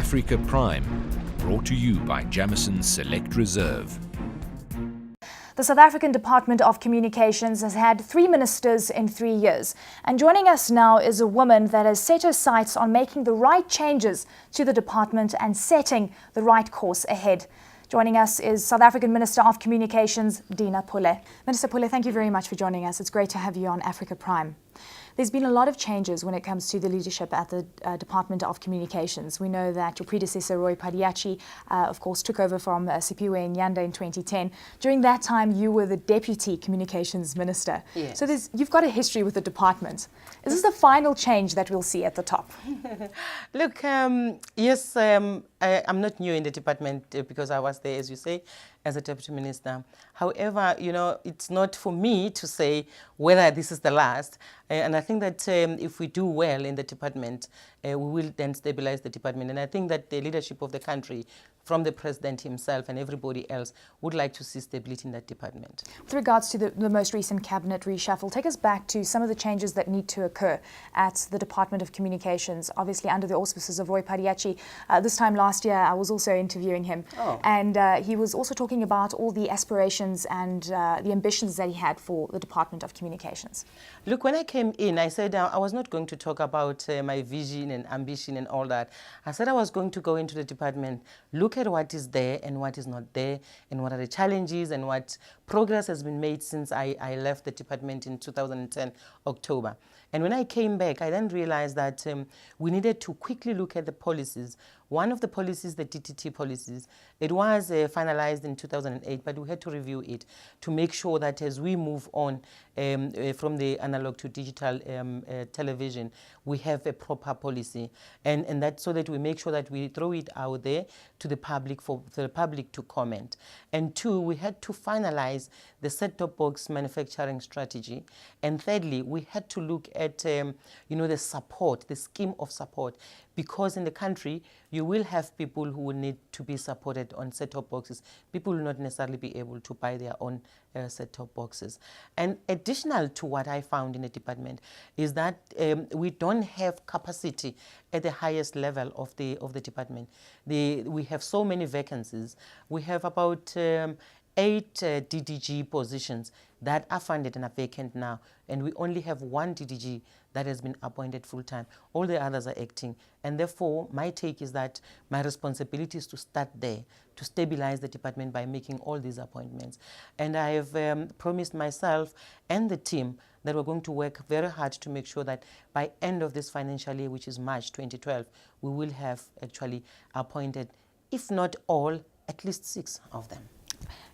Africa Prime, brought to you by Jamison's Select Reserve. The South African Department of Communications has had 3 ministers in 3 years. And joining us now is a woman that has set her sights on making the right changes to the department and setting the right course ahead. Joining us is South African Minister of Communications, Dina Pule. Minister Pule, thank you very much for joining us. It's great to have you on Africa Prime. There's been a lot of changes when it comes to the leadership at the Department of Communications. We know that your predecessor, Roy Padiachi, of course, took over from Sipiwe Nyanda in 2010. During that time, you were the Deputy Communications Minister. Yes. So you've got a history with the department. Is this the final change that we'll see at the top? Look, yes, I'm not new in the department because I was there, as you say, as a Deputy Minister. However, you know, it's not for me to say whether this is the last. And I think that if we do well in the department, we will then stabilize the department. And I think that the leadership of the country, from the President himself and everybody else, would like to see stability in that department. With regards to the most recent cabinet reshuffle, take us back to some of the changes that need to occur at the Department of Communications, obviously under the auspices of Roy Padiachi. This time last year, I was also interviewing him. Oh. And he was also talking about all the aspirations and the ambitions that he had for the Department of Communications. Look, when I came in, I said I was not going to talk about my vision and ambition and all that. I said I was going to go into the department, look at what is there and what is not there, and what are the challenges and what progress has been made since I left the department in 2010, October. And when I came back, I then realized that we needed to quickly look at the policies. One of the policies, the DTT policies, it was finalized in 2008, but we had to review it to make sure that as we move on from the analog to digital television, we have a proper policy. And that so that we make sure that we throw it out there to the public for the public to comment. And two, we had to finalize the set-top box manufacturing strategy. And thirdly, we had to look at the support, the scheme of support, because in the country you will have people who will need to be supported on set-top boxes. People will not necessarily be able to buy their own set-top boxes. And additional to what I found in the department is that we don't have capacity at the highest level of the department. We have so many vacancies. We have about 8 DDG positions that are funded and are vacant now, and we only have 1 DDG that has been appointed full-time. All the others are acting, and therefore my take is that my responsibility is to start there, to stabilize the department by making all these appointments. And I have promised myself and the team that we're going to work very hard to make sure that by end of this financial year, which is March 2012, we will have actually appointed, if not all, at least 6 of them.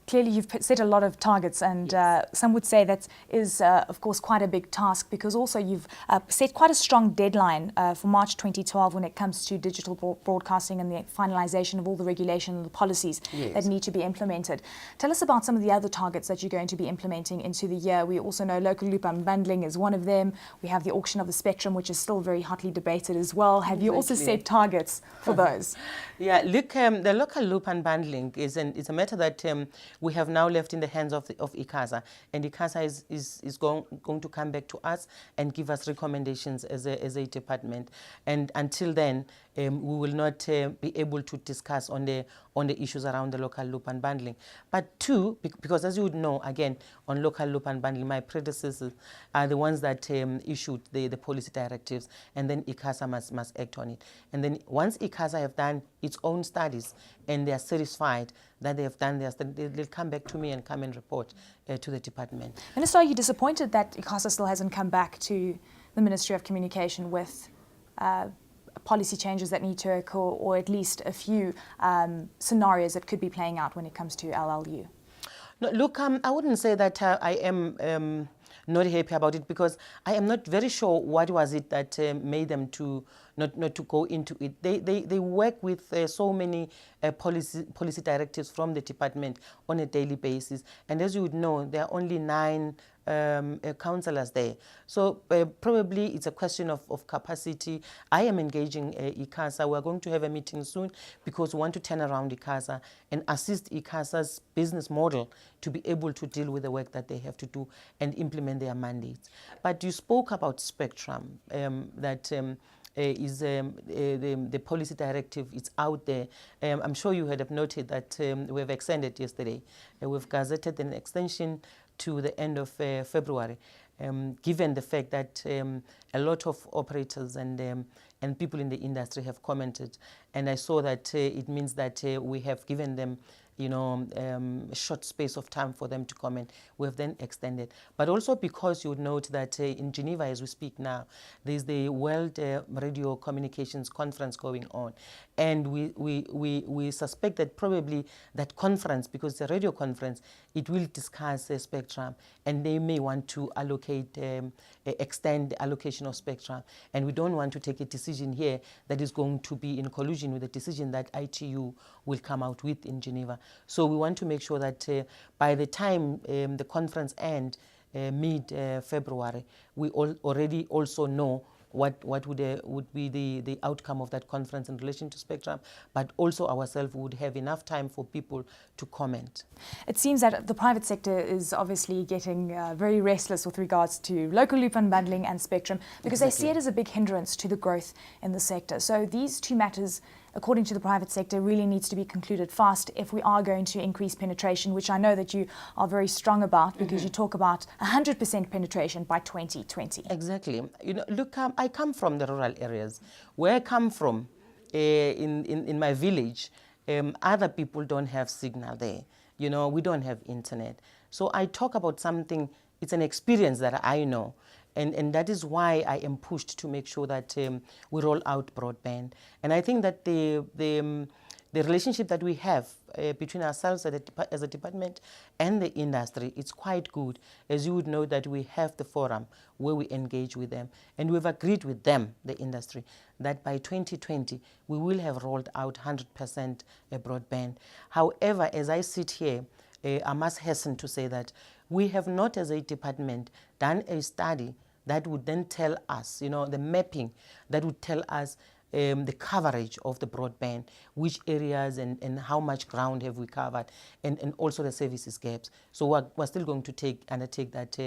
Clearly, you've set a lot of targets, and some would say that is, of course, quite a big task, because also you've set quite a strong deadline for March 2012 when it comes to digital broadcasting and the finalization of all the regulation and the policies that need to be implemented. Tell us about some of the other targets that you're going to be implementing into the year. We also know local loop unbundling is one of them. We have the auction of the spectrum, which is still very hotly debated as well. Have you also set targets for those? Yeah, look, the local loop unbundling is a matter that we have now left in the hands of ICASA, and ICASA is going to come back to us and give us recommendations as a department. And until then, we will not be able to discuss on the issues around the local loop unbundling. But two, because as you would know, again, on local loop unbundling, my predecessors are the ones that issued the policy directives, and then ICASA must act on it. And then once ICASA have done its own studies and they are satisfied that they have done their studies, they'll come back to me and come and report to the department. Minister, are you disappointed that ICASA still hasn't come back to the Ministry of Communication with policy changes that need to occur, or at least a few scenarios that could be playing out when it comes to LLU? No, look, I wouldn't say that I am not happy about it, because I am not very sure what was it that made them to not to go into it. They work with so many policy directives from the department on a daily basis, and as you would know, there are only 9 councillors there. So probably it's a question of capacity. I am engaging ICASA. We're going to have a meeting soon because we want to turn around ICASA and assist ICASA's business model to be able to deal with the work that they have to do and implement their mandates. But you spoke about spectrum, that the policy directive. It's out there. I'm sure you have noted that we have extended yesterday. We've gazetted an extension to the end of February, given the fact that a lot of operators and people in the industry have commented. And I saw that it means that we have given them a short space of time for them to comment. We have then extended. But also because you would note that in Geneva, as we speak now, there's the World Radio Communications Conference going on. And we suspect that probably that conference, because it's a radio conference, it will discuss spectrum, and they may want to allocate, extend the allocation of spectrum. And we don't want to take a decision here that is going to be in collusion with the decision that ITU will come out with in Geneva. So we want to make sure that by the time the conference ends, mid-February, we already also know what would be the outcome of that conference in relation to spectrum, but also ourselves would have enough time for people to comment. It seems that the private sector is obviously getting very restless with regards to local loop unbundling and spectrum, because they see it as a big hindrance to the growth in the sector. So these two matters, according to the private sector, really needs to be concluded fast if we are going to increase penetration, which I know that you are very strong about, because you talk about 100% penetration by 2020. Exactly. Look, I come from the rural areas. Where I come from, in my village, other people don't have signal there. We don't have internet. So I talk about something, it's an experience that I know. And that is why I am pushed to make sure that we roll out broadband. And I think that the relationship that we have between ourselves as a department and the industry, it's quite good. As you would know, that we have the forum where we engage with them. And we've agreed with them, the industry, that by 2020, we will have rolled out 100% broadband. However, as I sit here, I must hasten to say that we have not, as a department, done a study that would then tell us, the mapping that would tell us the coverage of the broadband, which areas and how much ground have we covered, and also the services gaps. So we're still going to undertake that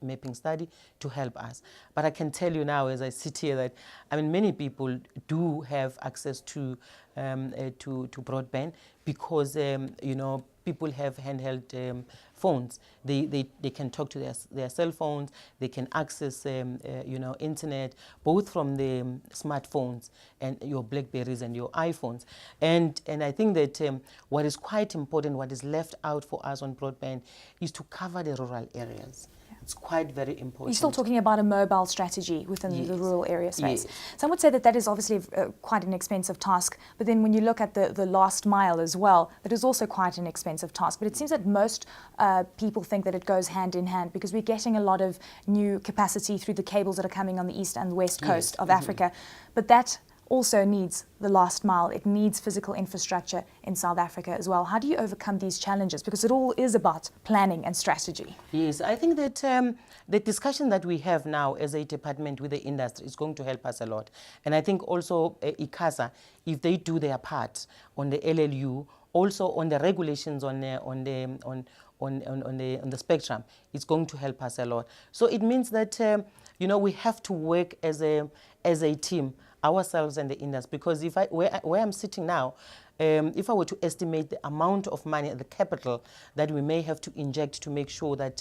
mapping study to help us. But I can tell you now, as I sit here, that many people do have access to broadband, because people have handheld phones. They can talk to their cell phones. They can access internet, both from the smartphones and your Blackberries and your iPhones. And I think that what is quite important, what is left out for us on broadband, is to cover the rural areas. It's quite very important. You're still talking about a mobile strategy within Yes. the rural area space. Yes. Some would say that is obviously quite an expensive task, but then when you look at the last mile as well, that is also quite an expensive task. But it seems that most people think that it goes hand in hand, because we're getting a lot of new capacity through the cables that are coming on the east and the west coast of Africa. But that also needs the last mile. It needs physical infrastructure in South Africa as well. How do you overcome these challenges? Because it all is about planning and strategy. Yes, I think that the discussion that we have now as a department with the industry is going to help us a lot. And I think also ICASA, if they do their part on the LLU, also on the regulations on the spectrum, it's going to help us a lot. So it means that we have to work as a team, ourselves and the industry, because where I'm sitting now, if I were to estimate the amount of money, the capital that we may have to inject to make sure that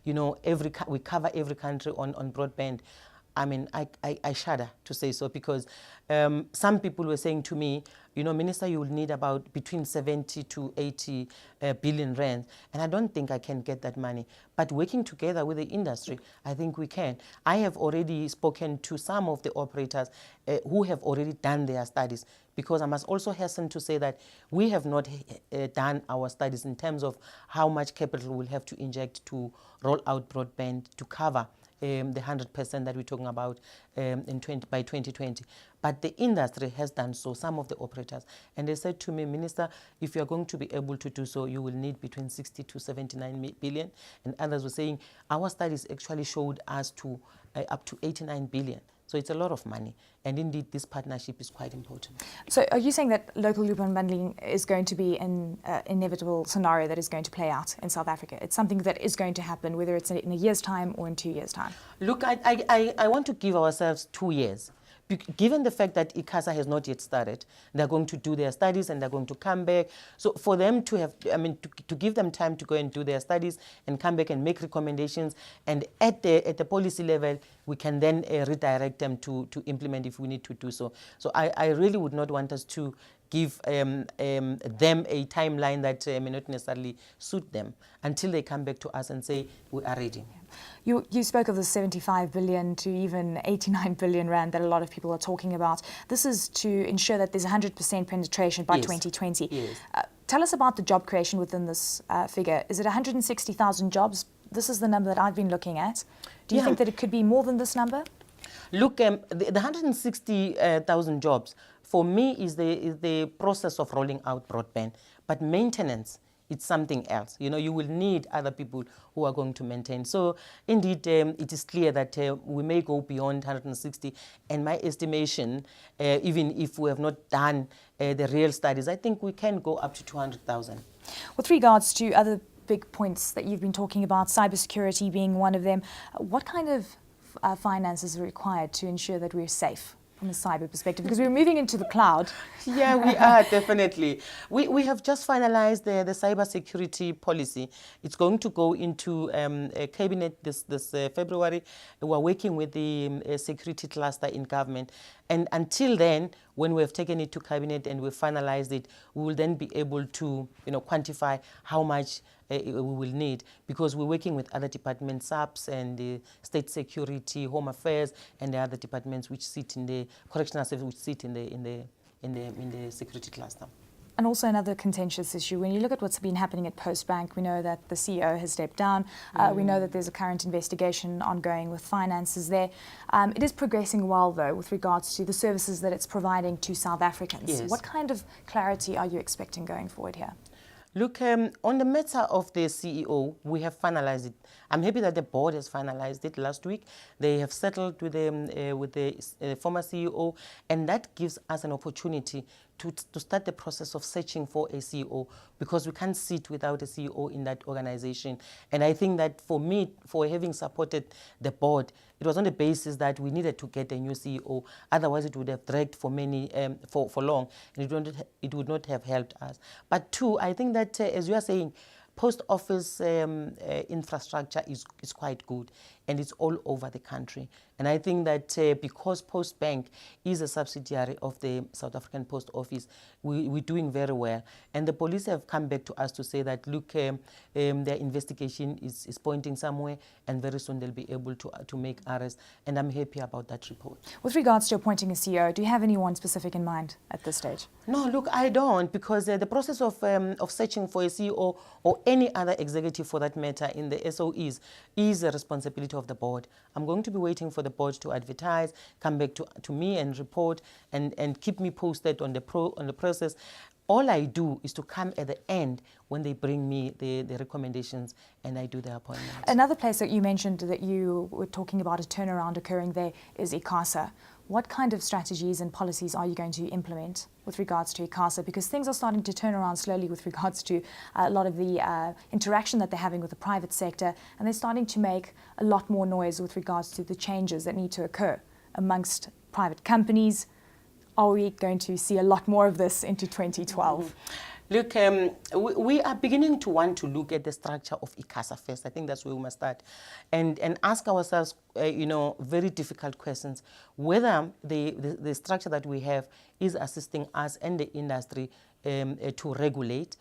we cover every country on broadband, I shudder to say so, because some people were saying to me, Minister, you will need about between 70 to 80 billion rand, and I don't think I can get that money. But working together with the industry, I think we can. I have already spoken to some of the operators who have already done their studies, because I must also hasten to say that we have not done our studies in terms of how much capital we'll have to inject to roll out broadband to cover the 100% that we're talking about by 2020. But the industry has done so, some of the operators. And they said to me, Minister, if you're going to be able to do so, you will need between 60 to 79 billion. And others were saying, our studies actually showed us up to 89 billion. So it's a lot of money. And indeed, this partnership is quite important. So are you saying that local loop unbundling is going to be an inevitable scenario that is going to play out in South Africa? It's something that is going to happen, whether it's in a year's time or in 2 years' time? Look, I want to give ourselves 2 years, given the fact that ICASA has not yet started, they're going to do their studies and they're going to come back. So for them to have, to give them time to go and do their studies and come back and make recommendations, and at the policy level, we can then redirect them to implement if we need to do so. So I really would not want us to give them a timeline that may not necessarily suit them until they come back to us and say, we are ready. You spoke of the 75 billion to even 89 billion rand that a lot of people are talking about. This is to ensure that there's 100% penetration by 2020. Yes. Tell us about the job creation within this figure. Is it 160,000 jobs? This is the number that I've been looking at. Do you think that it could be more than this number? Look, the 160,000 jobs, for me, is the process of rolling out broadband. But maintenance, it's something else. You know, you will need other people who are going to maintain. So indeed, it is clear that we may go beyond 160. And my estimation, even if we have not done the real studies, I think we can go up to 200,000. With regards to other big points that you've been talking about, cybersecurity being one of them, what kind of finances are required to ensure that we're safe from a cyber perspective? Because we're moving into the cloud. Yeah, we are, definitely. We have just finalized the cybersecurity policy. It's going to go into a cabinet this February. We're working with the security cluster in government. And until then, when we have taken it to cabinet and we've finalized it, we will then be able to, quantify how much we will need, because we're working with other departments, SAPS and State Security, Home Affairs, and the other departments which sit in the correctional service, which sit in the security cluster. And also another contentious issue, when you look at what's been happening at Postbank, we know that the CEO has stepped down. We know that there's a current investigation ongoing with finances there. It is progressing well, though, with regards to the services that it's providing to South Africans. Yes. What kind of clarity are you expecting going forward here? Look, on the matter of the CEO, we have finalized it. I'm happy that the board has finalized it last week. They have settled with the former CEO, and that gives us an opportunity to start the process of searching for a CEO, because we can't sit without a CEO in that organization. And I think that for me, for having supported the board, it was on the basis that we needed to get a new CEO. Otherwise, it would have dragged for long, and it would not have helped us. But two, I think that, as you are saying, post office infrastructure is quite good, and it's all over the country. And I think that because Postbank is a subsidiary of the South African Post Office, we're doing very well. And the police have come back to us to say that, look, their investigation is pointing somewhere, and very soon they'll be able to make arrests. And I'm happy about that report. With regards to appointing a CEO, do you have anyone specific in mind at this stage? No, look, I don't, because the process of searching for a CEO or any other executive for that matter in the SOEs is a responsibility of the board. I'm going to be waiting for the board to advertise, come back to me and report, and keep me posted on the process. All I do is to come at the end when they bring me the recommendations, and I do the appointment. Another place that you mentioned that you were talking about a turnaround occurring there is ICASA. What kind of strategies and policies are you going to implement with regards to ICASA? Because things are starting to turn around slowly with regards to a lot of the interaction that they're having with the private sector, and they're starting to make a lot more noise with regards to the changes that need to occur amongst private companies. Are we going to see a lot more of this into 2012? Look, we are beginning to want to look at the structure of ICASA first. I think that's where we must start, and ask ourselves, very difficult questions. Whether the structure that we have is assisting us and the industry to regulate.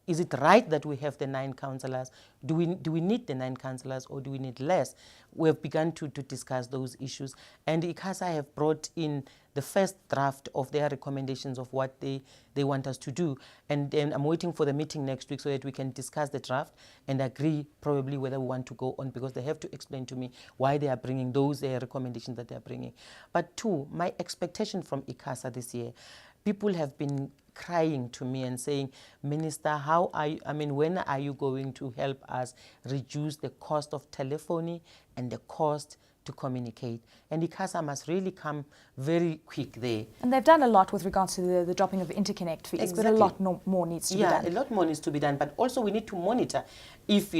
Is it right that we have the 9 councillors? Do we need the 9 councillors, or do we need less? We have begun to discuss those issues, and ICASA have brought in the first draft of their recommendations of what they want us to do. And I'm waiting for the meeting next week so that we can discuss the draft and agree probably whether we want to go on, because they have to explain to me why they are bringing those recommendations that they are bringing. But two, my expectation from ICASA this year, people have been crying to me and saying, Minister, when are you going to help us reduce the cost of telephony and the cost to communicate. And ICASA must really come very quick there. And they've done a lot with regards to the dropping of interconnect fees, Exactly. but a lot more needs to be done. Yeah, a lot more needs to be done. But also we need to monitor if,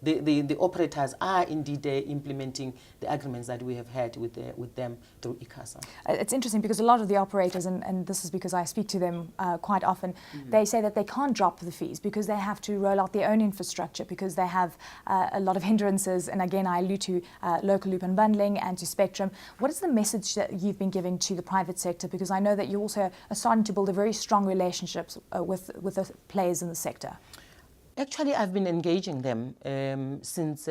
the operators are indeed implementing the agreements that we have had with them through ICASA. It's interesting because a lot of the operators, and this is because I speak to them quite often, they say that they can't drop the fees because they have to roll out their own infrastructure, because they have a lot of hindrances. And again, I allude to local loop unbundling and to spectrum. What is the message that you've been giving to the private sector? Because I know that you also are starting to build a very strong relationships with the players in the sector. Actually, I've been engaging them since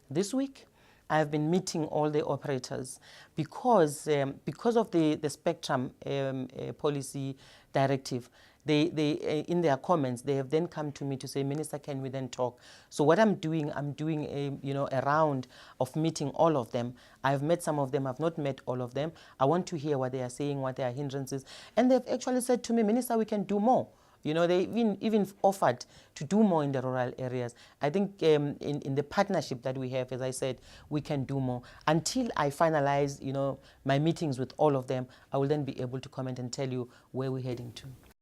this week. I've been meeting all the operators because of the spectrum policy directive. They in their comments, they have then come to me to say, Minister, can we then talk? So what I'm doing a round of meeting all of them. I've met some of them, I've not met all of them. I want to hear what they are saying, what their hindrances. And they've actually said to me, Minister, we can do more. They even offered to do more in the rural areas. I think in the partnership that we have, as I said, we can do more. Until I finalize, my meetings with all of them, I will then be able to comment and tell you where we're heading to.